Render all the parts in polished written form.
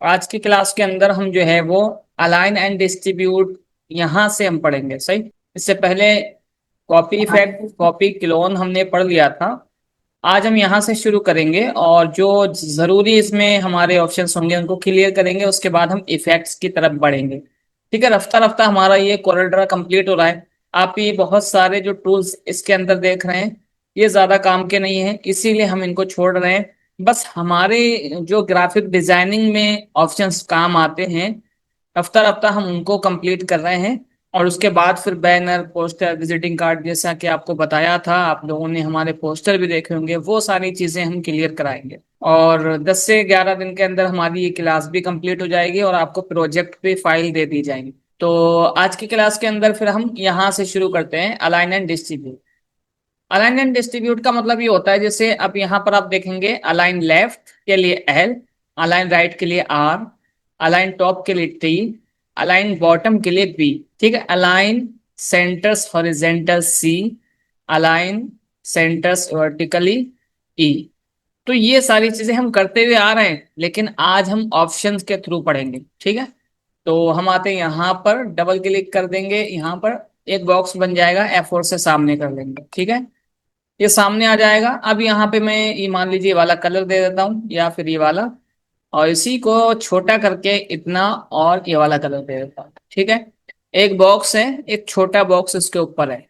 आज की क्लास के अंदर हम जो है वो अलाइन एंड डिस्ट्रीब्यूट यहां से हम पढ़ेंगे। सही, इससे पहले कॉपी इफेक्ट, कॉपी क्लोन हमने पढ़ लिया था। आज हम यहाँ से शुरू करेंगे और जो जरूरी इसमें हमारे ऑप्शंस होंगे उनको क्लियर करेंगे। उसके बाद हम इफेक्ट्स की तरफ बढ़ेंगे। ठीक है, रफ्ता रफ्ता हमारा ये कोरल ड्रा कंप्लीट हो रहा है। आप ये बहुत सारे जो टूल्स इसके अंदर देख रहे हैं ये ज्यादा काम के नहीं है, इसीलिए हम इनको छोड़ रहे हैं। बस हमारे जो ग्राफिक डिजाइनिंग में ऑप्शंस काम आते हैं, रफ्ता रफ्ता हम उनको कंप्लीट कर रहे हैं। और उसके बाद फिर बैनर, पोस्टर, विजिटिंग कार्ड, जैसा कि आपको बताया था, आप लोगों ने हमारे पोस्टर भी देखे होंगे, वो सारी चीजें हम क्लियर कराएंगे। और 10 से 11 दिन के अंदर हमारी ये क्लास भी कंप्लीट हो जाएगी और आपको प्रोजेक्ट पे फाइल दे दी जाएगी। तो आज की क्लास के अंदर फिर हम यहाँ से शुरू करते हैं, align and distribute. Align and distribute का मतलब ये होता है, जैसे अब यहाँ पर आप देखेंगे, अलाइन लेफ्ट के लिए एल, अलाइन राइट के लिए आर, अलाइन टॉप के लिए टी, अलाइन बॉटम के लिए बी। ठीक है, अलाइन सेंटर्स हॉरिजेंटल सी, अलाइन सेंटर्स वर्टिकली ई। तो ये सारी चीजें हम करते हुए आ रहे हैं, लेकिन आज हम ऑप्शंस के थ्रू पढ़ेंगे। ठीक है, तो हम आते हैं यहाँ पर, डबल क्लिक कर देंगे, यहाँ पर एक बॉक्स बन जाएगा, F4 से सामने कर लेंगे। ठीक है, ये सामने आ जाएगा। अब यहाँ पे मैं ये मान लीजिए ये वाला कलर दे देता हूँ या फिर ये वाला, और इसी को छोटा करके इतना, और ये वाला कलर दे देता हूँ। ठीक है, एक बॉक्स है, एक छोटा बॉक्स इसके ऊपर है।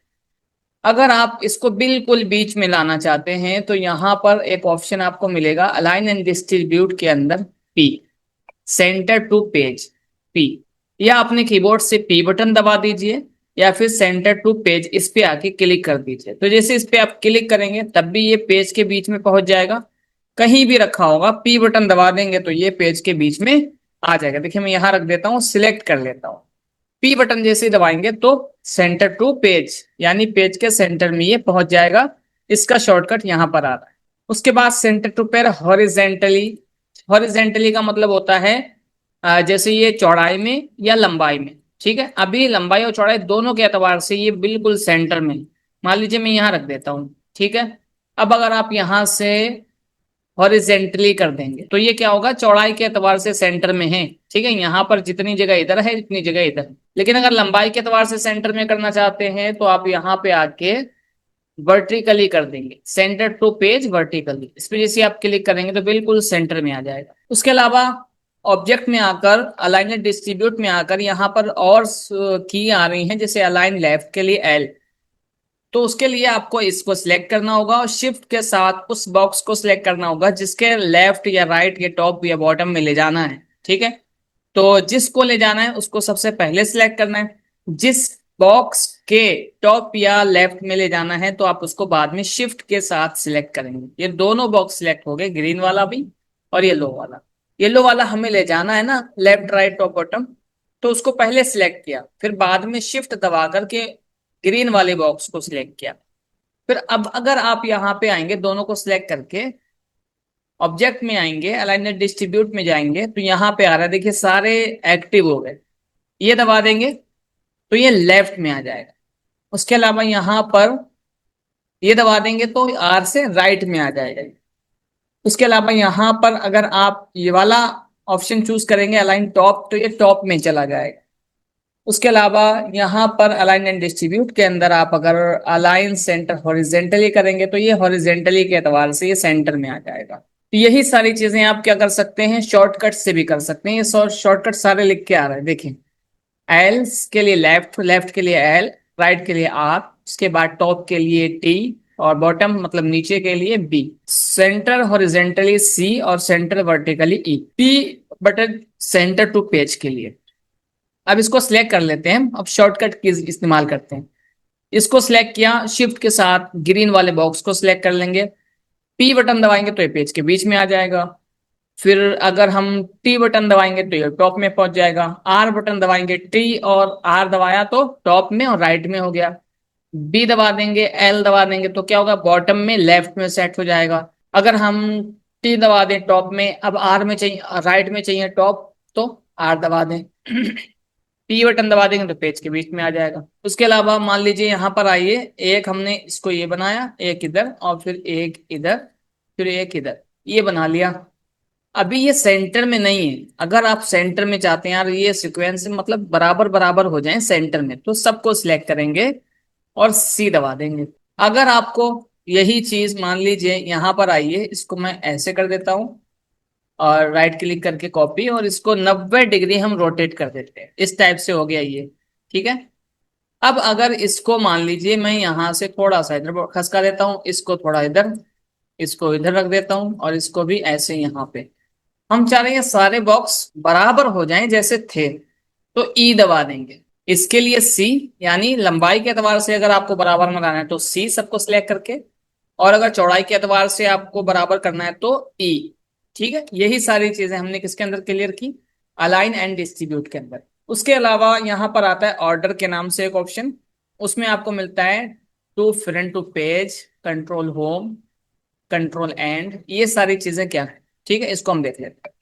अगर आप इसको बिल्कुल बीच में लाना चाहते हैं तो यहाँ पर एक ऑप्शन आपको मिलेगा, अलाइन एंड डिस्ट्रीब्यूट के अंदर P, center to page, P. या अपने कीबोर्ड से पी बटन दबा दीजिए, या फिर सेंटर टू पेज इस पे आके क्लिक कर दीजिए। तो जैसे इस पे आप क्लिक करेंगे तब भी ये पेज के बीच में पहुंच जाएगा। कहीं भी रखा होगा, पी बटन दबा देंगे तो ये पेज के बीच में आ जाएगा। देखिए मैं यहाँ रख देता हूँ, सिलेक्ट कर लेता हूँ। पी बटन जैसे ही दबाएंगे तो सेंटर टू पेज, यानी पेज के सेंटर में ये पहुंच जाएगा। इसका शॉर्टकट यहाँ पर आ रहा है। उसके बाद center to page horizontally. Horizontally का मतलब होता है जैसे ये चौड़ाई में या लंबाई में। ठीक है, अभी लंबाई और चौड़ाई दोनों के एतबार से ये बिल्कुल सेंटर में। मान लीजिए मैं यहाँ रख देता हूँ। ठीक है, अब अगर आप यहाँ से हॉरिजेंटली कर देंगे तो ये क्या होगा, चौड़ाई के एतबार से सेंटर में है। ठीक है, यहाँ पर जितनी जगह इधर है जितनी जगह इधर है। लेकिन अगर लंबाई के एतबार से सेंटर में करना चाहते हैं तो आप यहाँ पे आके वर्टिकली कर देंगे, सेंटर टू पेज वर्टिकली। इस पे जैसे आप क्लिक करेंगे तो बिल्कुल सेंटर में आ जाएगा। उसके अलावा ऑब्जेक्ट में आकर, अलाइन डिस्ट्रीब्यूट में आकर यहाँ पर और की आ रही हैं, जैसे अलाइन लेफ्ट के लिए एल। तो उसके लिए आपको इसको सिलेक्ट करना होगा और शिफ्ट के साथ उस बॉक्स को सिलेक्ट करना होगा जिसके लेफ्ट या राइट या टॉप या बॉटम में ले जाना है। ठीक है, तो जिसको ले जाना है उसको सबसे पहले सिलेक्ट करना है। जिस बॉक्स के टॉप या लेफ्ट में ले जाना है तो आप उसको बाद में शिफ्ट के साथ सिलेक्ट करेंगे। ये दोनों बॉक्स सिलेक्ट हो गए, ग्रीन वाला भी और येलो वाला। येलो वाला हमें ले जाना है ना, लेफ्ट राइट टॉप बॉटम, तो उसको पहले सिलेक्ट किया, फिर बाद में शिफ्ट दबा करके ग्रीन वाले बॉक्स को सिलेक्ट किया। फिर अब अगर आप यहाँ पे आएंगे, दोनों को सिलेक्ट करके ऑब्जेक्ट में आएंगे, अलाइनमेंट डिस्ट्रीब्यूट में जाएंगे, तो यहाँ पे आ रहा है, देखिए सारे एक्टिव हो गए। ये दबा देंगे तो ये लेफ्ट में आ जाएगा। उसके अलावा यहाँ पर ये दबा देंगे तो आर से राइट में आ जाएगा। उसके अलावा यहाँ पर अगर आप ये वाला ऑप्शन चूज करेंगे, अलाइन टॉप, तो ये टॉप में चला जाएगा। उसके अलावा यहाँ पर अलाइन एंड डिस्ट्रीब्यूट के अंदर आप अगर अलाइन सेंटर हॉरिजेंटली करेंगे तो ये हॉरिजेंटली के एतबार से ये सेंटर में आ जाएगा। तो यही सारी चीजें आप क्या कर सकते हैं, शॉर्टकट से भी कर सकते हैं। ये शॉर्टकट सारे लिख के आ रहे हैं, देखिए। एल के लिए लेफ्ट, लेफ्ट के लिए एल, राइट के लिए आर, उसके बाद टॉप के लिए टी, और बॉटम मतलब नीचे के लिए बी, सेंटर हॉरिजेंटली सी, और center vertically E. P button center to page के लिए। अब इसको सिलेक्ट कर लेते हैं, अब शॉर्टकट की इस्तेमाल करते हैं। इसको सिलेक्ट किया, शिफ्ट के साथ ग्रीन वाले बॉक्स को सिलेक्ट कर लेंगे। पी बटन दबाएंगे तो ये पेज के बीच में आ जाएगा। फिर अगर हम टी बटन दबाएंगे तो ये टॉप में पहुंच जाएगा। आर बटन दबाएंगे, टी और आर दबाया तो टॉप में और राइट में हो गया। बी दबा देंगे, एल दबा देंगे तो क्या होगा, बॉटम में लेफ्ट में सेट हो जाएगा। अगर हम टी दबा दें टॉप में, अब आर में चाहिए, राइट में चाहिए टॉप, तो आर दबा दें। पी बटन दबा देंगे तो पेज के बीच में आ जाएगा। उसके अलावा मान लीजिए यहाँ पर आइए, एक हमने इसको ये बनाया, एक इधर और फिर एक इधर, फिर एक इधर, ये बना लिया। अभी ये सेंटर में नहीं है। अगर आप सेंटर में चाहते हैं यार ये सीक्वेंस मतलब बराबर बराबर हो जाए सेंटर में, तो सबको सिलेक्ट करेंगे और सी दबा देंगे। अगर आपको यही चीज मान लीजिए यहाँ पर आइए, इसको मैं ऐसे कर देता हूँ और राइट क्लिक करके कॉपी, और इसको 90 डिग्री हम रोटेट कर देते हैं। इस टाइप से हो गया ये, ठीक है। अब अगर इसको मान लीजिए मैं यहाँ से थोड़ा सा इधर खसका देता हूँ, इसको थोड़ा इधर, इसको इधर रख देता हूँ, और इसको भी ऐसे यहाँ पे। हम चाह रहे हैं सारे बॉक्स बराबर हो जाएं जैसे थे, तो ई दबा देंगे। इसके लिए सी, यानी लंबाई के एतबार से अगर आपको बराबर में लाना है तो सी सबको सिलेक्ट करके, और अगर चौड़ाई के एतबार से आपको बराबर करना है तो ई। ठीक है, यही सारी चीजें हमने किसके अंदर क्लियर की, अलाइन एंड डिस्ट्रीब्यूट के अंदर। उसके अलावा यहाँ पर आता है ऑर्डर के नाम से एक ऑप्शन, उसमें आपको मिलता है to front to page, control home, control end, ये सारी चीजें क्या है। ठीक है, इसको हम देख लेते हैं।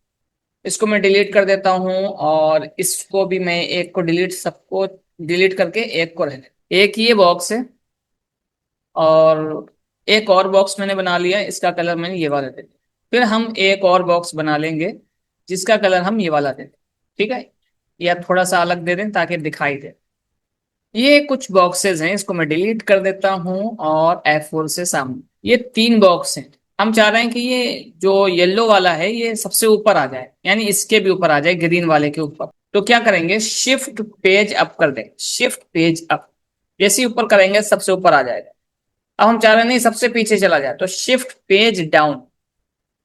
इसको मैं डिलीट कर देता हूँ, और इसको भी मैं एक को डिलीट, सबको डिलीट करके एक को रहने, एक ये बॉक्स है। और एक और बॉक्स मैंने बना लिया, इसका कलर मैंने ये वाला दे दिया। फिर हम एक और बॉक्स बना लेंगे जिसका कलर हम ये वाला दे दें। ठीक है, या थोड़ा सा अलग दे दें ताकि दिखाई दे। ये कुछ बॉक्सेस हैं, इसको मैं डिलीट कर देता हूँ, और F4 से सामने ये 3 बॉक्स हैं। हम चाह रहे हैं कि ये जो येलो वाला है ये सबसे ऊपर आ जाए, यानी इसके भी ऊपर आ जाए, ग्रीन वाले के ऊपर। तो क्या करेंगे, शिफ्ट पेज अप कर देंगे, शिफ्ट पेज अप। जैसे ही ऊपर करेंगे सबसे ऊपर आ जाएगा। अब हम चाह रहे हैं नहीं सबसे पीछे चला जाए, तो शिफ्ट पेज डाउन।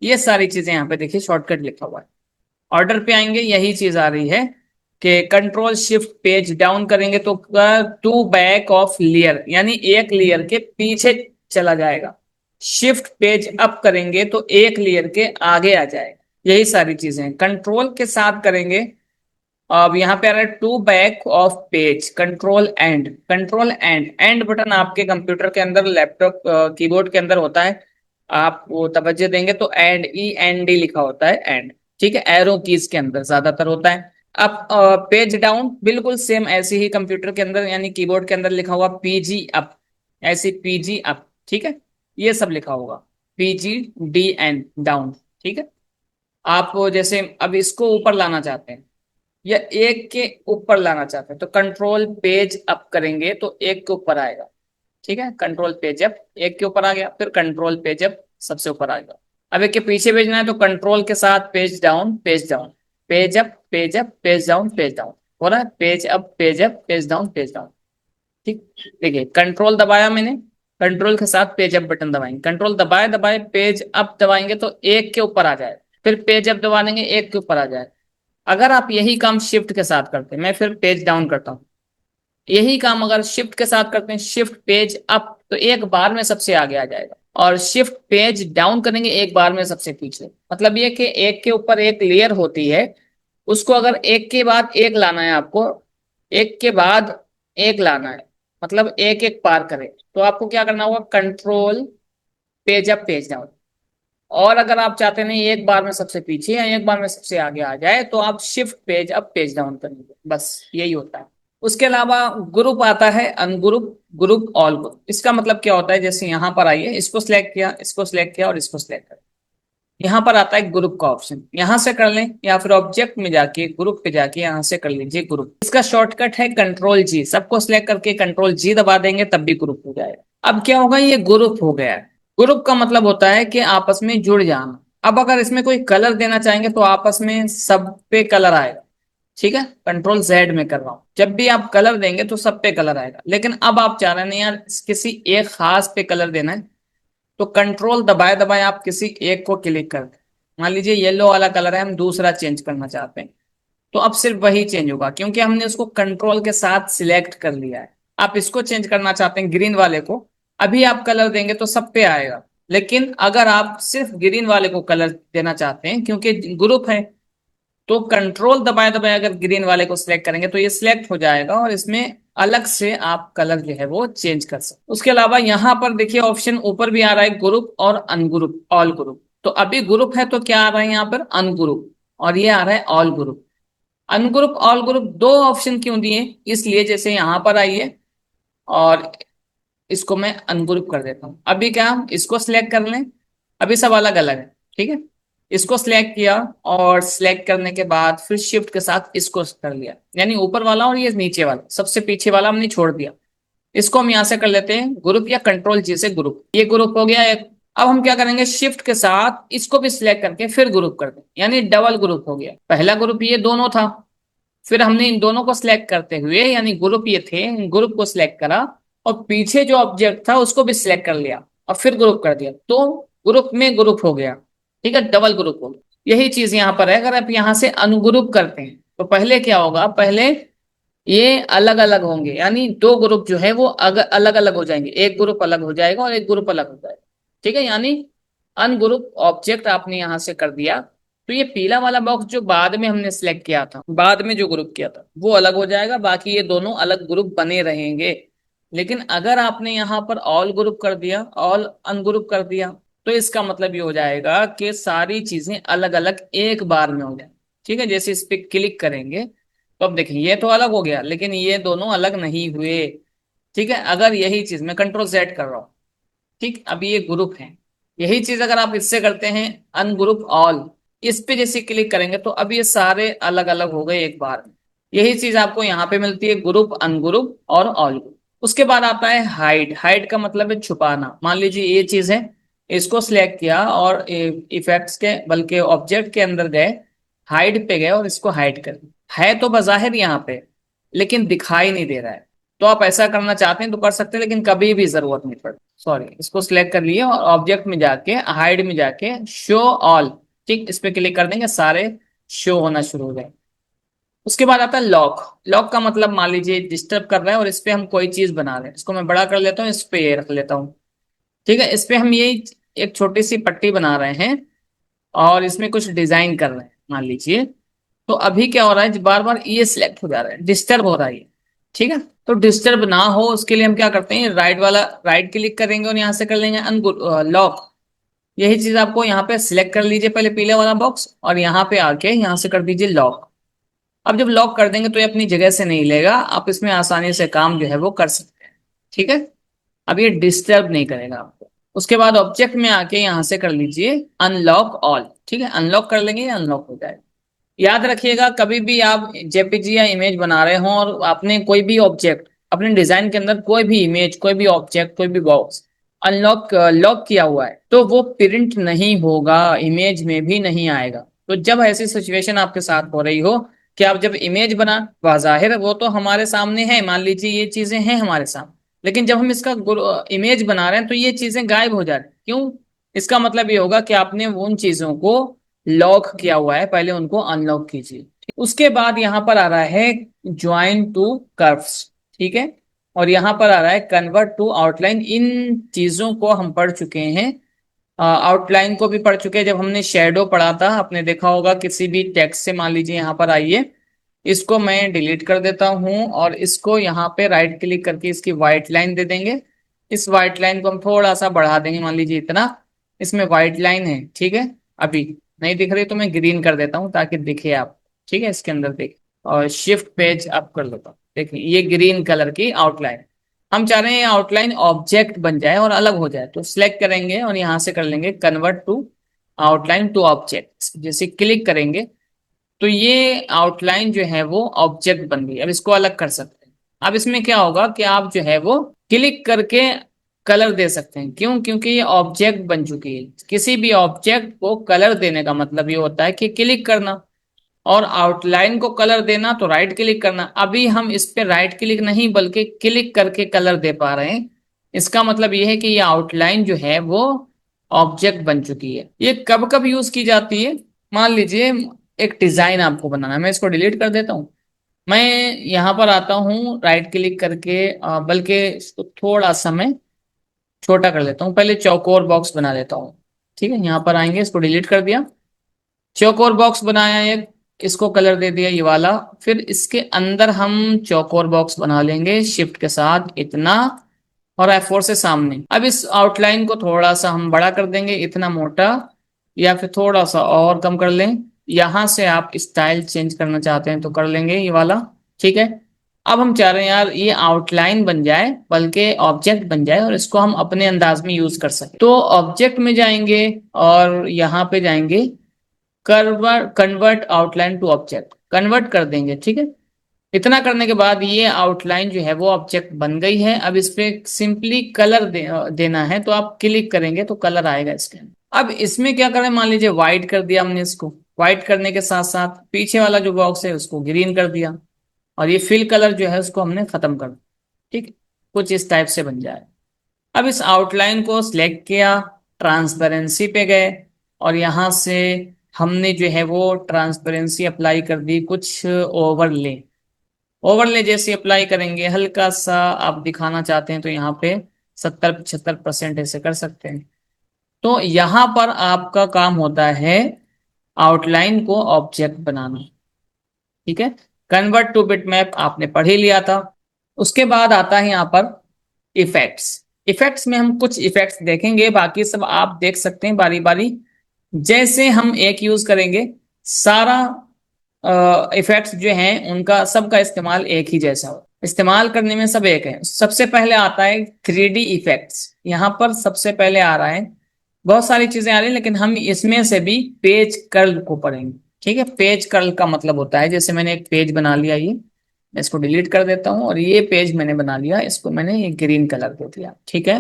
ये सारी चीजें यहाँ पे देखिए शॉर्टकट लिखा हुआ है। ऑर्डर पे आएंगे, यही चीज आ रही है कि कंट्रोल शिफ्ट पेज डाउन करेंगे तो टू बैक ऑफ लेयर, यानी एक लेयर के पीछे चला जाएगा। शिफ्ट पेज अप करेंगे तो एक लेयर के आगे आ जाएगा। यही सारी चीजें कंट्रोल के साथ करेंगे। अब यहाँ पे आ रहा है to back of page, control end, control end, end button आपके कंप्यूटर के अंदर, लैपटॉप कीबोर्ड के अंदर होता है। आप वो तवज्जो देंगे तो एंड, END लिखा होता है एंड। ठीक है, एरो कीज के अंदर ज्यादातर होता है। अब पेज डाउन बिल्कुल सेम ऐसे ही कंप्यूटर के अंदर यानी कीबोर्ड के अंदर लिखा हुआ PG अप, ऐसे PG अप। ठीक है, ये सब लिखा होगा, PGDN डाउन। ठीक है, आप जैसे अब इसको ऊपर लाना चाहते हैं या एक के ऊपर लाना चाहते हैं, तो कंट्रोल पेज अप करेंगे तो एक के ऊपर आएगा। ठीक है, कंट्रोल पेज अप, एक के ऊपर आ गया, फिर कंट्रोल पेज अप सबसे ऊपर आ गया। अब एक के पीछे भेजना है तो कंट्रोल के साथ page down, page down, page up, page up, page down, page down. हो रहा है page up, page up, page down, page down. ठीक, देखिए कंट्रोल दबाया मैंने, कंट्रोल के साथ पेज अप बटन दबाएंगे, कंट्रोल दबाए दबाए पेज अप दबाएंगे तो एक के ऊपर आ जाए, फिर पेज अप दबा देंगे एक के ऊपर आ जाए। अगर आप यही काम शिफ्ट के साथ करते हैं, मैं फिर पेज डाउन करता हूँ, यही काम अगर शिफ्ट के साथ करते हैं, शिफ्ट पेज अप, तो एक बार में सबसे आगे आ जाएगा। और शिफ्ट पेज डाउन करेंगे एक बार में सबसे पीछे। मतलब ये कि एक के ऊपर एक लेयर होती है, उसको अगर एक के बाद एक लाना है आपको, एक के बाद एक लाना है, मतलब एक एक पार करें, तो आपको क्या करना होगा, control page up, page down. और अगर आप चाहते नहीं एक बार में सबसे पीछे या एक बार में सबसे आगे आ जाए, तो आप shift page up, page down करेंगे, बस यही होता है। उसके अलावा ग्रुप आता है, अनग्रुप, ग्रुप, ऑल ग्रुप। इसका मतलब क्या होता है, जैसे यहां पर आइए, इसको सिलेक्ट किया, इसको सिलेक्ट किया और इसको सिलेक्ट कर, यहाँ पर आता है ग्रुप का ऑप्शन, यहाँ से कर लें या फिर ऑब्जेक्ट में जाके ग्रुप पे जाके यहाँ से कर लीजिए ग्रुप। इसका शॉर्टकट है कंट्रोल G, सबको सिलेक्ट करके कंट्रोल G दबा देंगे तब भी ग्रुप हो जाएगा। अब क्या होगा, ये ग्रुप हो गया है। ग्रुप का मतलब होता है कि आपस में जुड़ जाना। अब अगर इसमें कोई कलर देना चाहेंगे तो आपस में सब पे कलर आएगा। ठीक है, कंट्रोल Z में कर रहा हूं, जब भी आप कलर देंगे तो सब पे कलर आएगा। लेकिन अब आप चाह रहे हैं यार किसी एक खास पे कलर देना है, तो कंट्रोल दबाए दबाए आप किसी एक को क्लिक कर दें। मान लीजिए येलो वाला कलर है, हम दूसरा चेंज करना चाहते हैं, तो अब सिर्फ वही चेंज होगा क्योंकि हमने उसको कंट्रोल के साथ सिलेक्ट कर लिया है। आप इसको चेंज करना चाहते हैं ग्रीन वाले को, अभी आप कलर देंगे तो सब पे आएगा। लेकिन अगर आप सिर्फ ग्रीन वाले को कलर देना चाहते हैं क्योंकि ग्रुप है, तो कंट्रोल दबाए दबाए अगर ग्रीन वाले को सिलेक्ट करेंगे तो ये सिलेक्ट हो जाएगा, और इसमें अलग से आप कलर जो है वो चेंज कर सकते। उसके अलावा यहाँ पर देखिए ऑप्शन ऊपर भी आ रहा है ग्रुप और अनग्रुप, ऑल ग्रुप। तो अभी ग्रुप है तो क्या आ रहा है यहाँ पर, अनग्रुप, और ये आ रहा है all group. Ungroup all group दो ऑप्शन क्यों दिए, इसलिए जैसे यहाँ पर आइए और इसको मैं अनग्रुप कर देता हूँ। अभी क्या हम इसको सिलेक्ट कर लें, अभी सब अलग अलग है। ठीक है, इसको सिलेक्ट किया और सिलेक्ट करने के बाद फिर शिफ्ट के साथ इसको कर लिया, यानी ऊपर वाला और ये नीचे वाला, सबसे पीछे वाला हमने छोड़ दिया। इसको हम यहां से कर लेते हैं ग्रुप या कंट्रोल जी से ग्रुप, ये ग्रुप हो गया एक। अब हम क्या करेंगे, शिफ्ट के साथ इसको भी सिलेक्ट करके फिर ग्रुप कर दें, यानी डबल ग्रुप हो गया। पहला ग्रुप ये दोनों था, फिर हमने इन दोनों को सिलेक्ट करते हुए, यानी ग्रुप ये थे, इन ग्रुप को सिलेक्ट करा और पीछे जो ऑब्जेक्ट था उसको भी सिलेक्ट कर लिया और फिर ग्रुप कर दिया, तो ग्रुप में ग्रुप हो गया। ठीक है, डबल ग्रुप हो गया। यही चीज यहाँ पर है, अगर आप यहाँ से अनग्रुप करते हैं तो पहले क्या होगा, पहले ये अलग अलग होंगे, यानी दो ग्रुप जो है वो अलग अलग हो जाएंगे, एक ग्रुप अलग हो जाएगा और एक ग्रुप अलग हो जाएगा। ठीक है, यानी अनग्रुप ऑब्जेक्ट आपने यहां से कर दिया, तो ये पीला वाला बॉक्स जो बाद में हमने सिलेक्ट किया था, बाद में जो ग्रुप किया था वो अलग हो जाएगा, बाकी ये दोनों अलग ग्रुप बने रहेंगे। लेकिन अगर आपने यहाँ पर ऑल ग्रुप कर दिया, ऑल अनग्रुप कर दिया, तो इसका मतलब ये हो जाएगा कि सारी चीजें अलग अलग एक बार में हो जाए। ठीक है, जैसे इस पे क्लिक करेंगे तो अब देखिए ये तो अलग हो गया, लेकिन ये दोनों अलग नहीं हुए। ठीक है, अगर यही चीज मैं कंट्रोल जेड कर रहा हूँ, ठीक, अभी ये ग्रुप है, यही चीज अगर आप इससे करते हैं अनग्रुप ऑल, इस पे जैसे क्लिक करेंगे तो अब ये सारे अलग अलग हो गए एक बार में। यही चीज आपको यहाँ पे मिलती है, ग्रुप, अनग्रुप और ऑल ग्रुप। उसके बाद आता है हाइड। हाइड का मतलब है छुपाना। मान लीजिए ये चीज है, इसको सिलेक्ट किया और इफेक्ट्स के बल्कि ऑब्जेक्ट के अंदर गए, हाइड पे गए और इसको हाइड कर दिया। है तो बाहिर यहाँ पे, लेकिन दिखाई नहीं दे रहा है। तो आप ऐसा करना चाहते हैं तो कर सकते हैं, लेकिन कभी भी जरूरत नहीं पड़ती। सॉरी, इसको सिलेक्ट कर लिए और ऑब्जेक्ट में जाके हाइड में जाके शो ऑल, ठीक, इस पे क्लिक कर देंगे, सारे शो होना शुरू हो जाएंगे। उसके बाद आता है लॉक। लॉक का मतलब मान लीजिए डिस्टर्ब कर रहा है और इस पे हम कोई चीज बना रहे हैं, इसको मैं बड़ा कर लेता हूँ, इस पे ये रख लेता हूँ। ठीक है, इस पे हम ये एक छोटी सी पट्टी बना रहे हैं और इसमें कुछ डिजाइन कर रहे हैं मान लीजिए। तो अभी क्या हो रहा है, बार बार ये सिलेक्ट हो जा रहा है, डिस्टर्ब हो रहा है ये। ठीक है, तो डिस्टर्ब ना हो उसके लिए हम क्या करते हैं, राइट क्लिक करेंगे और यहां से कर लेंगे लॉक। यही चीज आपको यहाँ पे सिलेक्ट कर लीजिए पहले पीले वाला बॉक्स और यहाँ पे आके यहाँ से कर दीजिए लॉक। अब जब लॉक कर देंगे तो ये अपनी जगह से नहीं लेगा, आप इसमें आसानी से काम जो है वो कर सकते हैं। ठीक है, अब ये डिस्टर्ब नहीं करेगा आपको। उसके बाद ऑब्जेक्ट में आके यहाँ से कर लीजिए अनलॉक ऑल। ठीक है, अनलॉक कर लेंगे, अनलॉक हो जाएगा। याद रखिएगा, कभी भी आप जेपीजी या इमेज बना रहे हो और आपने कोई भी ऑब्जेक्ट अपने डिजाइन के अंदर, कोई भी इमेज, कोई भी ऑब्जेक्ट, कोई भी बॉक्स अनलॉक लॉक किया हुआ है तो वो प्रिंट नहीं होगा, इमेज में भी नहीं आएगा। तो जब ऐसी सिचुएशन आपके साथ हो रही हो कि आप जब इमेज बना, बाहिर वो तो हमारे सामने है, मान लीजिए ये चीजें हैं हमारे सामने, लेकिन जब हम इसका इमेज बना रहे हैं तो ये चीजें गायब हो जा रही हैं। क्यों? इसका मतलब ये होगा कि आपने उन चीजों को लॉक किया हुआ है, पहले उनको अनलॉक कीजिए। उसके बाद यहाँ पर आ रहा है ज्वाइन टू कर्व्स। ठीक है, और यहाँ पर आ रहा है कन्वर्ट टू आउटलाइन। इन चीजों को हम पढ़ चुके हैं, आउटलाइन को भी पढ़ चुके हैं जब हमने शेडो पढ़ा था। आपने देखा होगा किसी भी टेक्स्ट से, मान लीजिए यहाँ पर आइए, इसको मैं डिलीट कर देता हूँ और इसको यहाँ पे राइट क्लिक करके इसकी व्हाइट लाइन दे देंगे। इस व्हाइट लाइन को हम थोड़ा सा बढ़ा देंगे, मान लीजिए इतना, इसमें व्हाइट लाइन है। ठीक है, अभी नहीं दिख रही तो मैं ग्रीन कर देता हूँ ताकि दिखे आप। ठीक है, इसके अंदर देख, और शिफ्ट पेज अप कर देता हूँ, देखिए ये ग्रीन कलर की आउटलाइन। हम चाह रहे हैं आउटलाइन ऑब्जेक्ट बन जाए और अलग हो जाए, तो सिलेक्ट करेंगे और यहां से कर लेंगे convert to outline to object. जैसे क्लिक करेंगे तो ये आउटलाइन जो है वो ऑब्जेक्ट बन गई। अब इसको अलग कर सकते हैं। अब इसमें क्या होगा कि आप जो है वो क्लिक करके कलर दे सकते हैं। क्यों? क्योंकि ये ऑब्जेक्ट बन चुकी है। किसी भी ऑब्जेक्ट को कलर देने का मतलब ये होता है कि क्लिक करना, और आउटलाइन को कलर देना तो राइट क्लिक करना। अभी हम इस पे राइट क्लिक नहीं बल्कि क्लिक करके कलर दे पा रहे हैं। इसका मतलब ये है कि ये आउटलाइन जो है वो ऑब्जेक्ट बन चुकी है। ये कब कब यूज की जाती है, मान लीजिए एक डिजाइन आपको बनाना है, मैं इसको डिलीट कर देता हूँ। मैं यहाँ पर आता हूँ राइट क्लिक करके, बल्कि इसको थोड़ा सा मैं छोटा कर लेता हूँ, पहले चौकोर बॉक्स बना लेता हूँ। ठीक है, यहाँ पर आएंगे, इसको डिलीट कर दिया, चौकोर बॉक्स बनाया एक, इसको कलर दे दिया ये वाला। फिर इसके अंदर हम चौकोर बॉक्स बना लेंगे शिफ्ट के साथ इतना, और F4 से सामने। अब इस आउटलाइन को थोड़ा सा हम बड़ा कर देंगे, इतना मोटा, या फिर थोड़ा सा और कम कर लें। यहां से आप स्टाइल चेंज करना चाहते हैं तो कर लेंगे ये वाला। ठीक है, अब हम चाह रहे हैं यार ये आउटलाइन बन जाए बल्कि ऑब्जेक्ट बन जाए और इसको हम अपने अंदाज में यूज कर सकें। तो ऑब्जेक्ट में जाएंगे और यहाँ पे जाएंगे convert outline to object, convert कर देंगे, ठीक है। इतना करने के बाद ये आउटलाइन जो है वो ऑब्जेक्ट बन गई है। अब इस पे सिंपली कलर देना है, तो आप क्लिक करेंगे तो कलर आएगा इसके अंदर। अब इसमें क्या करें, मान लीजिए व्हाइट कर दिया हमने इसको, व्हाइट करने के साथ साथ पीछे वाला जो बॉक्स है उसको ग्रीन कर दिया, और ये फिल कलर जो है उसको हमने खत्म कर दिया, ठीक है। कुछ इस टाइप से बन जाए। अब इस आउटलाइन को सिलेक्ट किया, ट्रांसपेरेंसी पे गए, और यहां से हमने जो है वो ट्रांसपेरेंसी अप्लाई कर दी, कुछ ओवरले। ओवरले जैसे अप्लाई करेंगे, हल्का सा आप दिखाना चाहते हैं तो यहाँ पे 70-75% ऐसे कर सकते हैं। तो यहाँ पर आपका काम होता है आउटलाइन को ऑब्जेक्ट बनाना, ठीक है। कन्वर्ट टू बिटमैप आपने पढ़ ही लिया था। उसके बाद आता है यहाँ पर इफेक्ट्स। इफेक्ट्स में हम कुछ इफेक्ट्स देखेंगे, बाकी सब आप देख सकते हैं बारी बारी। जैसे हम एक यूज करेंगे, सारा इफेक्ट्स जो हैं उनका सबका इस्तेमाल एक ही जैसा हो, इस्तेमाल करने में सब एक है। सबसे पहले आता है 3D इफेक्ट्स, यहाँ पर सबसे पहले आ रहा है। बहुत सारी चीजें आ रही हैं, लेकिन हम इसमें से भी पेज कर्ल को पढ़ेंगे, ठीक है। पेज कर्ल का मतलब होता है, जैसे मैंने एक पेज बना लिया, ये मैं इसको डिलीट कर देता हूँ, और ये पेज मैंने बना लिया, इसको मैंने ये ग्रीन कलर दे दिया, ठीक है।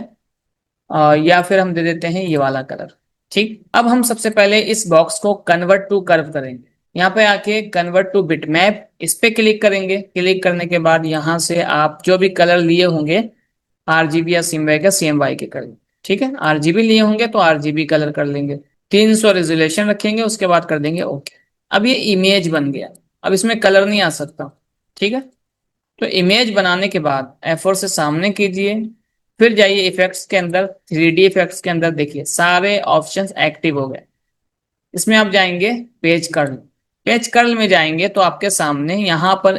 या फिर हम दे देते हैं ये वाला कलर, ठीक। अब हम सबसे पहले इस बॉक्स को कन्वर्ट टू कर्व करेंगे। यहाँ पे आके कन्वर्ट टू बिटमैप, इस पे क्लिक करेंगे। क्लिक करने के बाद यहाँ से आप जो भी कलर लिए होंगे, आरजीबी या सिमवाई का CMY के कर लेंगे, ठीक है। आरजीबी लिए होंगे तो आरजीबी कलर कर लेंगे। 300 रेजोल्यूशन रखेंगे, उसके बाद कर देंगे ओके। अब ये इमेज बन गया, अब इसमें कलर नहीं आ सकता, ठीक है। तो इमेज बनाने के बाद F4 से सामने कीजिए, फिर जाइए इफेक्ट्स के अंदर, 3D इफेक्ट्स के अंदर देखिए सारे ऑप्शंस एक्टिव हो गए। इसमें आप जाएंगे पेज कर्ल, पेज कर्ल में जाएंगे तो आपके सामने यहाँ पर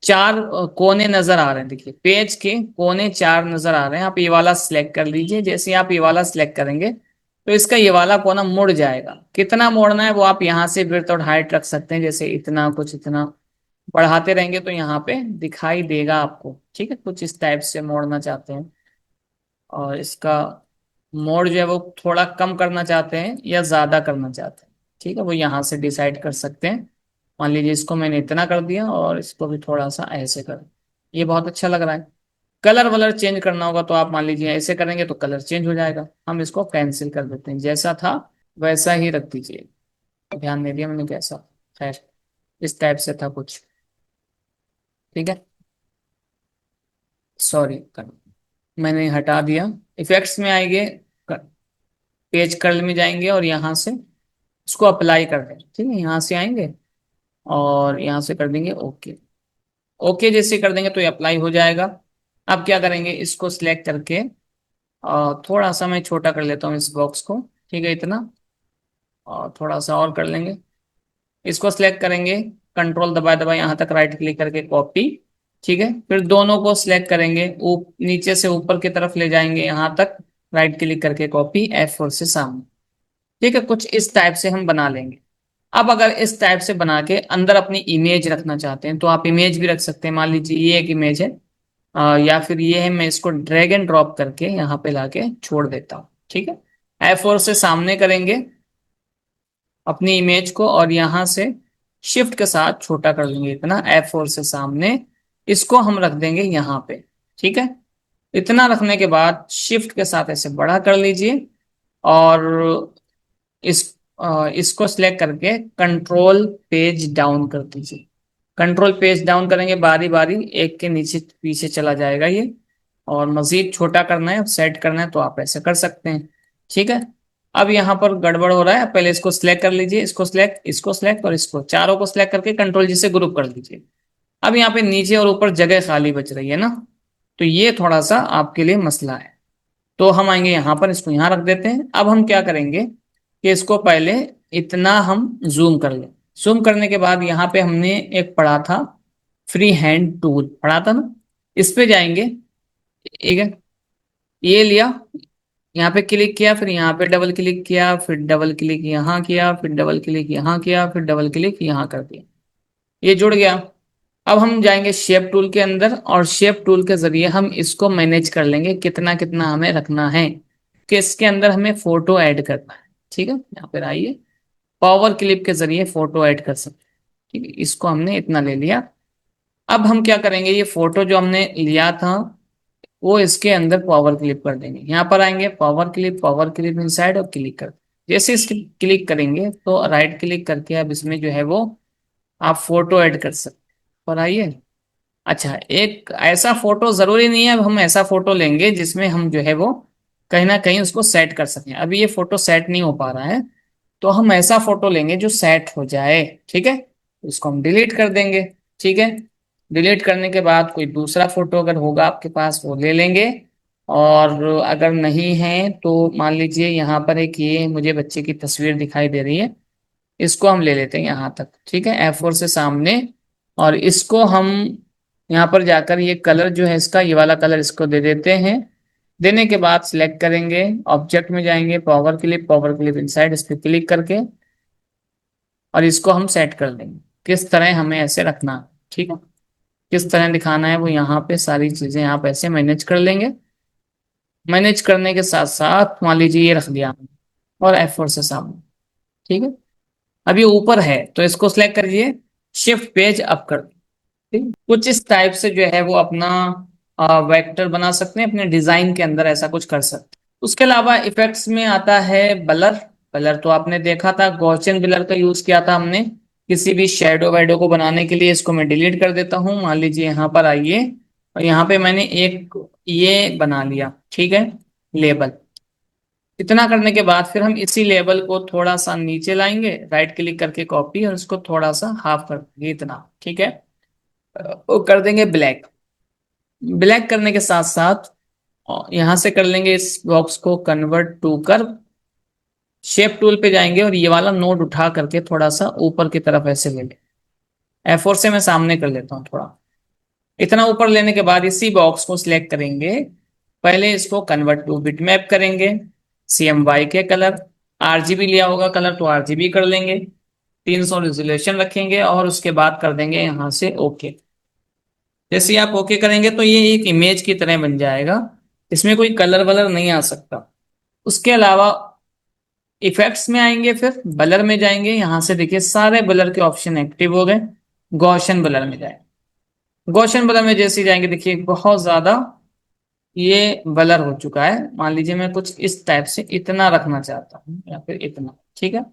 4 कोने नजर आ रहे हैं। देखिए पेज के कोने 4 नजर आ रहे हैं। आप ये वाला सिलेक्ट कर लीजिए। जैसे ही आप ये वाला सिलेक्ट करेंगे तो इसका ये वाला कोना मुड़ जाएगा। कितना मोड़ना है वो आप यहाँ से विड्थ और हाइट रख सकते हैं, जैसे इतना, कुछ इतना। बढ़ाते रहेंगे तो यहाँ पे दिखाई देगा आपको, ठीक है। कुछ इस टाइप से मोड़ना चाहते हैं, और इसका मोड जो है वो थोड़ा कम करना चाहते हैं या ज्यादा करना चाहते हैं, ठीक है। वो यहाँ से डिसाइड कर सकते हैं। मान लीजिए इसको मैंने इतना कर दिया, और इसको भी थोड़ा सा ऐसे कर, ये बहुत अच्छा लग रहा है। कलर वलर चेंज करना होगा तो आप मान लीजिए ऐसे करेंगे तो कलर चेंज हो जाएगा। हम इसको कैंसिल कर देते हैं, जैसा था वैसा ही रख दीजिए। ध्यान नहीं दिया मैंने कैसा, खैर इस टाइप से था कुछ, ठीक है। सॉरी, मैंने हटा दिया। इफेक्ट्स में आएंगे, पेज कर्ल में जाएंगे, और यहाँ से इसको अप्लाई कर दें, ठीक है। यहाँ से आएंगे और यहाँ से कर देंगे ओके। ओके जैसे कर देंगे तो ये अप्लाई हो जाएगा। अब क्या करेंगे, इसको सिलेक्ट करके थोड़ा सा मैं छोटा कर लेता हूँ इस बॉक्स को, ठीक है, इतना। और थोड़ा सा और कर लेंगे। इसको सिलेक्ट करेंगे, कंट्रोल दबाए दबाए यहाँ तक राइट क्लिक करके कॉपी, ठीक है। फिर दोनों को सिलेक्ट करेंगे, नीचे से ऊपर की तरफ ले जाएंगे यहाँ तक, राइट क्लिक करके कॉपी, F4 से सामने, ठीक है। कुछ इस टाइप से हम बना लेंगे। अब अगर इस टाइप से बना के अंदर अपनी इमेज रखना चाहते हैं तो आप इमेज भी रख सकते हैं। मान लीजिए ये एक इमेज है, या फिर ये है, मैं इसको ड्रैग एंड ड्रॉप करके यहाँ पे लाके छोड़ देता हूँ, ठीक है। F4 से सामने करेंगे अपनी इमेज को, और यहाँ से शिफ्ट के साथ छोटा कर लेंगे इतना, F4 से सामने। इसको हम रख देंगे यहाँ पे, ठीक है। इतना रखने के बाद शिफ्ट के साथ ऐसे बड़ा कर लीजिए, और इस इसको सिलेक्ट करके कंट्रोल पेज डाउन कर दीजिए। कंट्रोल पेज डाउन करेंगे बारी बारी, एक के नीचे पीछे चला जाएगा ये। और मजीद छोटा करना है, सेट करना है तो आप ऐसे कर सकते हैं, ठीक है। अब यहाँ पर गड़बड़ हो रहा है, पहले इसको सिलेक्ट कर लीजिए, इसको सिलेक्ट, इसको सिलेक्ट, और इसको चारों को सिलेक्ट करके कंट्रोल जी से ग्रुप कर लीजिए। अब यहाँ पे नीचे और ऊपर जगह खाली बच रही है ना, तो ये थोड़ा सा आपके लिए मसला है। तो हम आएंगे यहाँ पर, इसको यहाँ रख देते हैं। अब हम क्या करेंगे कि इसको पहले इतना हम जूम कर लें। जूम करने के बाद यहाँ पे हमने एक पढ़ा था फ्री हैंड टूल, पढ़ा था ना, इस पे जाएंगे, ठीक है। ये लिया, यहाँ पे क्लिक किया, फिर यहाँ पे डबल क्लिक किया, फिर डबल क्लिक यहाँ किया, फिर डबल क्लिक यहाँ किया, फिर डबल क्लिक यहाँ कर दिया, ये जुड़ गया। अब हम जाएंगे शेप टूल के अंदर, और शेप टूल के जरिए हम इसको मैनेज कर लेंगे कितना कितना हमें रखना है, कि इसके अंदर हमें फोटो ऐड करना है, ठीक है। यहाँ पर आइए, पावर क्लिप के जरिए फोटो ऐड कर सकते हैं। ठीक है, इसको हमने इतना ले लिया। अब हम क्या करेंगे, ये फोटो जो हमने लिया था वो इसके अंदर पावर क्लिप कर देंगे। यहाँ पर आएंगे, पावर क्लिप इनसाइड, और क्लिक कर, जैसे इसके क्लिक करेंगे तो राइट क्लिक करके अब इसमें जो है वो आप फोटो ऐड कर सकते हैं। पर आइए, अच्छा, एक ऐसा फोटो जरूरी नहीं है, अब हम ऐसा फोटो लेंगे जिसमें हम जो है वो कहीं ना कहीं उसको सेट कर सकें। अभी ये फोटो सेट नहीं हो पा रहा है, तो हम ऐसा फोटो लेंगे जो सेट हो जाए। ठीक है, उसको हम डिलीट कर देंगे। ठीक है, डिलीट करने के बाद कोई दूसरा फोटो अगर होगा आपके पास वो ले लेंगे, और अगर नहीं है तो मान लीजिए यहाँ पर एक ये मुझे बच्चे की तस्वीर दिखाई दे रही है, इसको हम ले लेते हैं यहाँ तक। ठीक है, F4 से सामने, और इसको हम यहाँ पर जाकर ये कलर जो है इसका, ये वाला कलर इसको दे देते हैं। देने के बाद सिलेक्ट करेंगे, ऑब्जेक्ट में जाएंगे, पावर क्लिप इनसाइड, इस पर क्लिक करके और इसको हम सेट कर देंगे किस तरह हमें ऐसे रखना है। ठीक है, किस तरह दिखाना है वो यहाँ पे सारी चीजें आप ऐसे मैनेज कर लेंगे। मैनेज करने के साथ साथ मान लीजिए ये रख दिया हमने, और F4 से सामने। ठीक है, अब ये ऊपर है तो इसको सिलेक्ट करिए, शिफ्ट पेज अप कर, ठीक? कुछ इस टाइप से जो है वो अपना वेक्टर बना सकते हैं, अपने डिजाइन के अंदर ऐसा कुछ कर सकते हैं। उसके अलावा इफेक्ट्स में आता है ब्लर। ब्लर तो आपने देखा था, गॉसियन ब्लर का यूज किया था हमने किसी भी शेडो वेडो को बनाने के लिए। इसको मैं डिलीट कर देता हूँ। मान लीजिए यहाँ पर आइए, और यहाँ पे मैंने एक ये बना लिया, ठीक है, लेबल। इतना करने के बाद फिर हम इसी लेबल को थोड़ा सा नीचे लाएंगे, राइट क्लिक करके कॉपी, और इसको थोड़ा सा हाफ कर देंगे, इतना। ठीक है, वो कर देंगे ब्लैक। ब्लैक करने के साथ साथ यहां से कर लेंगे इस बॉक्स को convert to curve, shape tool पे जाएंगे और ये वाला नोड उठा करके थोड़ा सा ऊपर की तरफ ऐसे ले लेंगे। F4 से मैं सामने कर लेता हूँ थोड़ा। इतना ऊपर लेने के बाद इसी बॉक्स को सिलेक्ट करेंगे, पहले इसको कन्वर्ट टू बिटमैप करेंगे, CMY के कलर, RGB लिया होगा कलर तो RGB कर लेंगे, 300 रेजोल्यूशन रखेंगे, और उसके बाद कर देंगे यहां से ओके। जैसे ही आप ओके करेंगे तो ये एक इमेज की तरह बन जाएगा, इसमें कोई कलर वलर नहीं आ सकता। उसके अलावा इफेक्ट्स में आएंगे, फिर ब्लर में जाएंगे, यहां से देखिए सारे ब्लर के ऑप्शन एक्टिव हो गए। गॉसियन ब्लर में जाएंगे, गॉसियन ब्लर में जैसे ही जाएंगे देखिए बहुत ज्यादा ये ब्लर हो चुका है। मान लीजिए मैं कुछ इस टाइप से इतना रखना चाहता हूँ या फिर इतना। ठीक है,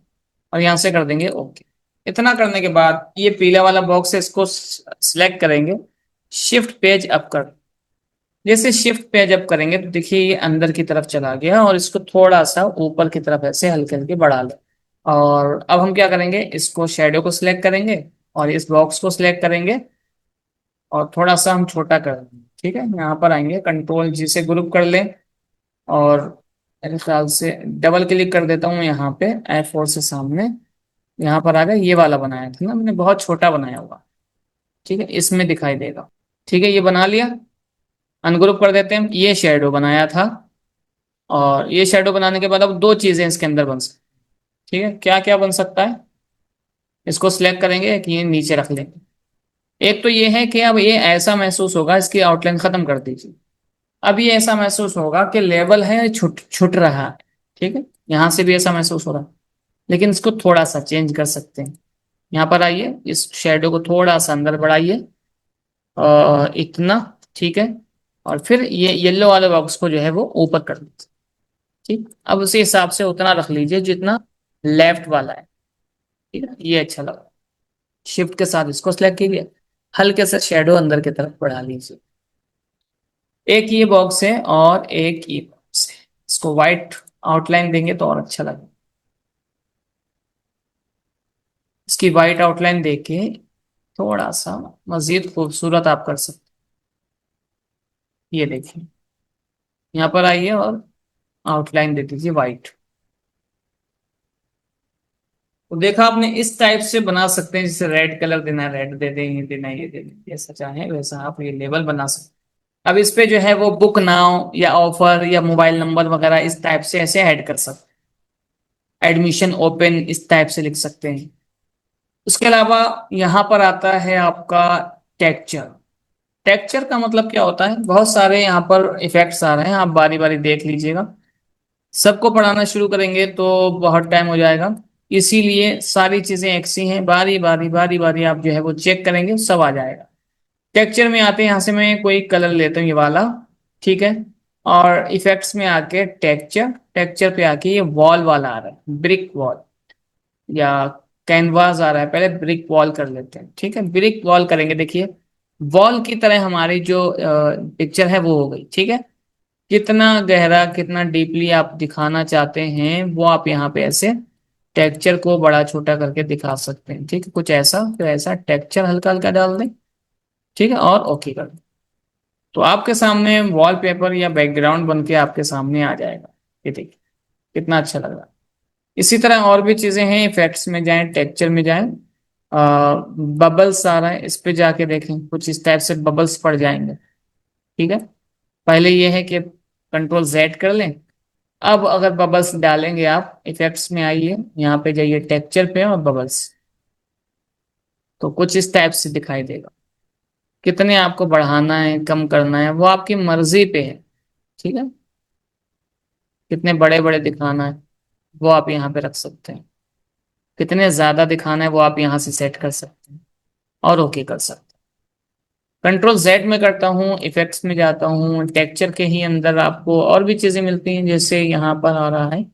और यहां से कर देंगे ओके। इतना करने के बाद ये पीला वाला बॉक्स है, इसको सिलेक्ट करेंगे, शिफ्ट पेज अप कर, जैसे शिफ्ट पेज अप करेंगे तो देखिए ये अंदर की तरफ चला गया, और इसको थोड़ा सा ऊपर की तरफ ऐसे हल्के हल्के बढ़ा लो। और अब हम क्या करेंगे, इसको शेडो को सिलेक्ट करेंगे और इस बॉक्स को सिलेक्ट करेंगे, और थोड़ा सा हम छोटा कर देंगे। ठीक है, यहाँ पर आएंगे, कंट्रोल G से ग्रुप कर लें, और मेरे ख्याल से डबल क्लिक कर देता हूँ यहाँ पे, F4 से सामने। यहाँ पर आ गया, ये वाला बनाया था ना मैंने, बहुत छोटा बनाया हुआ। ठीक है, इसमें दिखाई देगा। ठीक है, ये बना लिया। अनग्रुप कर देते हैं, ये शेडो बनाया था, और ये शेडो बनाने के बाद अब दो चीजें इसके अंदर बन सकती। ठीक है, क्या क्या बन सकता है, इसको सिलेक्ट करेंगे कि ये नीचे रख लेंगे। एक तो ये है कि अब ये ऐसा महसूस होगा, इसकी आउटलाइन खत्म कर दीजिए। अब ये ऐसा महसूस होगा कि लेवल है छुट छुट रहा है। ठीक है, यहां से भी ऐसा महसूस हो रहा है, लेकिन इसको थोड़ा सा चेंज कर सकते हैं। यहाँ पर आइए, इस शेडो को थोड़ा सा अंदर बढ़ाइए, इतना। ठीक है, और फिर ये येलो वाले बॉक्स को जो है वो ऊपर कर दीजिए। ठीक, अब उसी हिसाब से उतना रख लीजिए जितना लेफ्ट वाला है। ठीक है, ये अच्छा लगा। शिफ्ट के साथ इसको सिलेक्ट कीजिए, हल्के से शेडो अंदर की तरफ बढ़ा लीजिए। एक ये बॉक्स है और एक ये बॉक्स है, इसको व्हाइट आउटलाइन देंगे तो और अच्छा लगेगा। इसकी व्हाइट आउटलाइन देके थोड़ा सा मजीद खूबसूरत आप कर सकते हैं। ये देखिए, यहाँ पर आइए और आउटलाइन दे दीजिए व्हाइट। तो देखा आपने, इस टाइप से बना सकते हैं, जैसे रेड कलर देना है रेड दे दें, ये देना है ये दे दें, जैसा चाहे वैसा आप ये लेबल बना सकते हैं। अब इस पे जो है वो बुक नाउ या ऑफर या मोबाइल नंबर वगैरह इस टाइप से ऐसे ऐड कर सकते हैं, एडमिशन ओपन इस टाइप से लिख सकते हैं। उसके अलावा यहाँ पर आता है आपका टेक्सचर। टेक्सचर का मतलब क्या होता है, बहुत सारे यहाँ पर इफेक्ट्स आ रहे हैं, आप बारी बारी देख लीजिएगा। सबको पढ़ाना शुरू करेंगे तो बहुत टाइम हो जाएगा। इसीलिए सारी चीजें एक सी हैं, बारी बारी बारी बारी आप जो है वो चेक करेंगे, सब आ जाएगा। टेक्सचर में आते हैं, यहाँ से मैं कोई कलर लेता हूँ ये वाला, ठीक है। और इफेक्ट्स में आके टेक्सचर, टेक्सचर पे आके ये वॉल वाला आ रहा है, ब्रिक वॉल या कैनवास आ रहा है, पहले ब्रिक वॉल कर लेते हैं, ठीक है। ब्रिक वॉल करेंगे, देखिए वॉल की तरह हमारी जो पिक्चर है वो हो गई, ठीक है। कितना गहरा, कितना डीपली आप दिखाना चाहते हैं वो आप यहाँ पे ऐसे टेक्सचर को बड़ा छोटा करके दिखा सकते हैं, ठीक है। कुछ ऐसा, फिर ऐसा टेक्सचर हल्का हल्का डाल दें, ठीक है, और ओके कर दें। तो आपके सामने वॉलपेपर या बैकग्राउंड बन के आपके सामने आ जाएगा। ये देखिए कितना अच्छा लग रहा है। इसी तरह और भी चीजें हैं, इफेक्ट्स में जाएं, टेक्सचर में जाएं, बबल्स आ रहा है, इस पे जाके देखें, कुछ इस टाइप से बबल्स पड़ जाएंगे, ठीक है। पहले ये है कि कंट्रोल जेड कर लें। अब अगर बबल्स डालेंगे आप, इफेक्ट्स में आइए, यहाँ पे जाइए टेक्सचर पे और बबल्स, तो कुछ इस टाइप से दिखाई देगा। कितने आपको बढ़ाना है, कम करना है, वो आपकी मर्जी पे है, ठीक है। कितने बड़े बड़े दिखाना है वो आप यहाँ पे रख सकते हैं, कितने ज्यादा दिखाना है वो आप यहाँ से सेट कर सकते हैं और ओके कर सकते हैं। कंट्रोल जेड में करता हूँ, इफेक्ट्स में जाता हूँ, टेक्सचर के ही अंदर आपको और भी चीजें मिलती हैं, जैसे यहाँ पर आ रहा है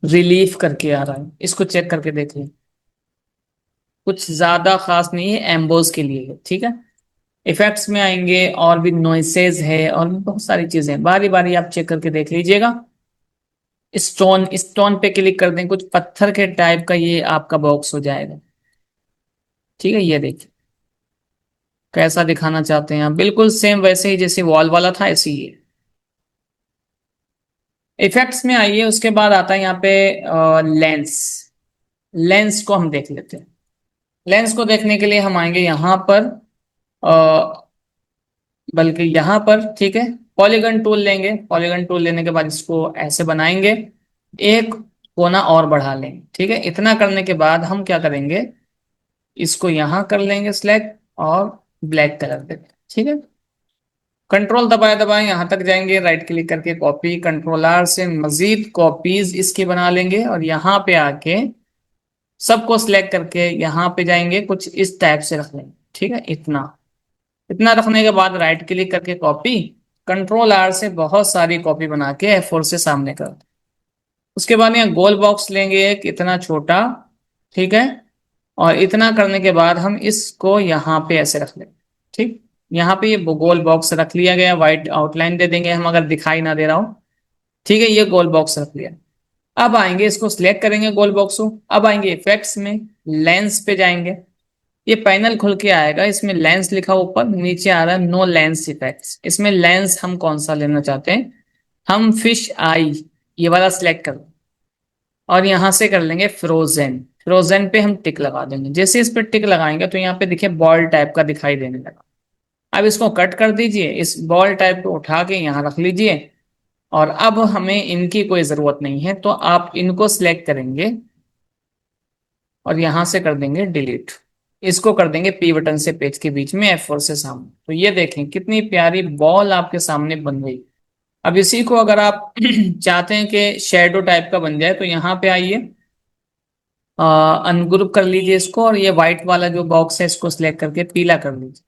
रिलीफ करके आ रहा है, इसको चेक करके देख लें। कुछ ज्यादा खास नहीं है, एम्बोज के लिए है, ठीक है। इफेक्ट्स में आएंगे और भी नॉइसेज है और भी बहुत सारी चीजें, बारी बारी आप चेक करके देख लीजिएगा। स्टोन, स्टोन पे क्लिक कर दें, कुछ पत्थर के टाइप का ये आपका बॉक्स हो जाएगा, ठीक है। ये देखिए कैसा दिखाना चाहते हैं आप, बिल्कुल सेम वैसे ही जैसे वॉल वाला था ऐसे ही है। इफेक्ट्स में आइए, उसके बाद आता है यहाँ पे लेंस। लेंस को हम देख लेते हैं। लेंस को देखने के लिए हम आएंगे यहाँ पर, बल्कि यहाँ पर, ठीक है। पॉलीगन टूल लेंगे, पॉलीगन टूल लेने के बाद इसको ऐसे बनाएंगे, एक कोना और बढ़ा लेंगे, ठीक है। इतना करने के बाद हम क्या करेंगे, इसको यहाँ कर लेंगे सिलेक्ट और ब्लैक कलर देंगे, ठीक है। कंट्रोल दबाए दबाए यहाँ तक जाएंगे, राइट क्लिक करके कॉपी, कंट्रोल आर से मजीद कॉपीज इसकी बना लेंगे और यहाँ पे आके सबको सिलेक्ट करके यहाँ पे जाएंगे, कुछ इस टाइप से रख लेंगे, ठीक है। इतना, इतना रखने के बाद राइट क्लिक करके कॉपी, कंट्रोल आर से बहुत सारी कॉपी बना के F4 से सामने कर दो। उसके बाद यहाँ गोल बॉक्स लेंगे एक, इतना छोटा, ठीक है। और इतना करने के बाद हम इसको यहाँ पे ऐसे रख लेंगे, ठीक। यहाँ पे ये गोल बॉक्स रख लिया गया, व्हाइट आउटलाइन दे देंगे हम अगर दिखाई ना दे रहा हो, ठीक है। ये गोल बॉक्स रख लिया। अब आएंगे, इसको सिलेक्ट करेंगे गोल बॉक्स को, अब आएंगे इफेक्ट्स में, लेंस पे जाएंगे, ये पैनल खुल के आएगा, इसमें लेंस लिखा ऊपर, नीचे आ रहा है नो लेंस इफेक्ट्स। इसमें लेंस हम कौन सा लेना चाहते हैं, हम फिश आई ये वाला सिलेक्ट कर, और यहां से कर लेंगे फ्रोजन। फ्रोजन पे हम टिक लगा देंगे, जैसे इस पे टिक लगाएंगे तो यहाँ पे देखिए बॉल टाइप का दिखाई देने लगा। अब इसको कट कर दीजिए, इस बॉल टाइप को उठा के यहाँ रख लीजिए, और अब हमें इनकी कोई जरूरत नहीं है, तो आप इनको सिलेक्ट करेंगे और यहां से कर देंगे डिलीट। इसको कर देंगे पी बटन से पेज के बीच में, F4 से सामने, तो ये देखें कितनी प्यारी बॉल आपके सामने बन गई। अब इसी को अगर आप चाहते हैं कि शेडो टाइप का बन जाए, तो यहाँ पे आइए, अनग्रुप कर लीजिए इसको, और ये व्हाइट वाला जो बॉक्स है इसको सिलेक्ट करके पीला कर लीजिए,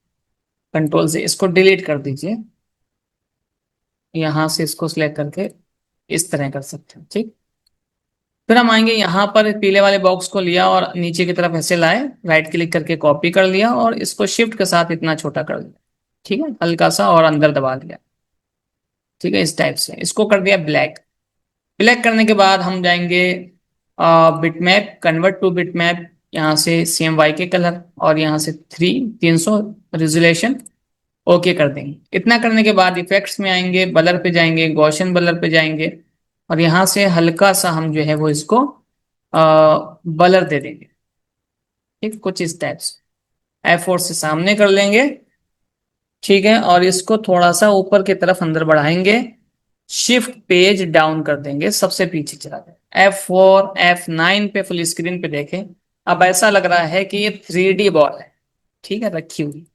कंट्रोल से इसको डिलीट कर दीजिए। यहाँ से इसको सिलेक्ट करके इस तरह कर सकते हैं, ठीक। फिर हम आएंगे यहाँ पर, पीले वाले बॉक्स को लिया और नीचे की तरफ ऐसे लाए, राइट क्लिक करके कॉपी कर लिया और इसको शिफ्ट के साथ इतना छोटा कर दिया, ठीक है, हल्का सा, और अंदर दबा दिया, ठीक है। इस टाइप से इसको कर दिया ब्लैक। ब्लैक करने के बाद हम जाएंगे बिटमैप, कन्वर्ट टू बिटमैप, यहाँ से CMY के कलर, और यहाँ से 300 रेजोल्यूशन, ओके कर देंगे। इतना करने के बाद इफेक्ट्स में आएंगे, बलर पे जाएंगे, गॉशन बलर पे जाएंगे, और यहाँ से हल्का सा हम जो है वो इसको बलर दे देंगे, ठीक, कुछ इस टाइप से F4 से सामने कर लेंगे, ठीक है। और इसको थोड़ा सा ऊपर की तरफ अंदर बढ़ाएंगे, शिफ्ट पेज डाउन कर देंगे, सबसे पीछे चला जाए, F4 F9 पे फुल स्क्रीन पे देखें। अब ऐसा लग रहा है कि ये 3D बॉल है, ठीक है, रखी हुई।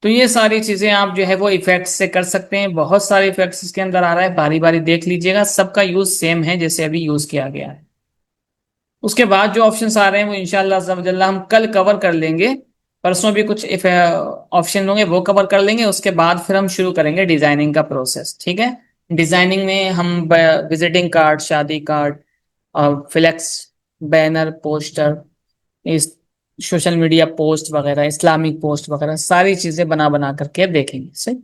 तो ये सारी चीजें आप जो है वो इफेक्ट्स से कर सकते हैं, बहुत सारे इफेक्ट्स इसके अंदर आ रहा है, बारी बारी देख लीजिएगा, सबका यूज सेम है जैसे अभी यूज किया गया है। उसके बाद जो ऑप्शंस आ रहे हैं वो इंशाल्लाह अज़्ज़ा हम कल कवर कर लेंगे। परसों भी कुछ इफ ऑप्शन होंगे वो कवर कर लेंगे। उसके बाद फिर हम शुरू करेंगे डिजाइनिंग का प्रोसेस, ठीक है। डिजाइनिंग में हम विजिटिंग कार्ड, शादी कार्ड और फ्लेक्स, बैनर, पोस्टर, इस सोशल मीडिया पोस्ट वगैरह, इस्लामिक पोस्ट वगैरह सारी चीजें बना बना करके देखेंगे, सही।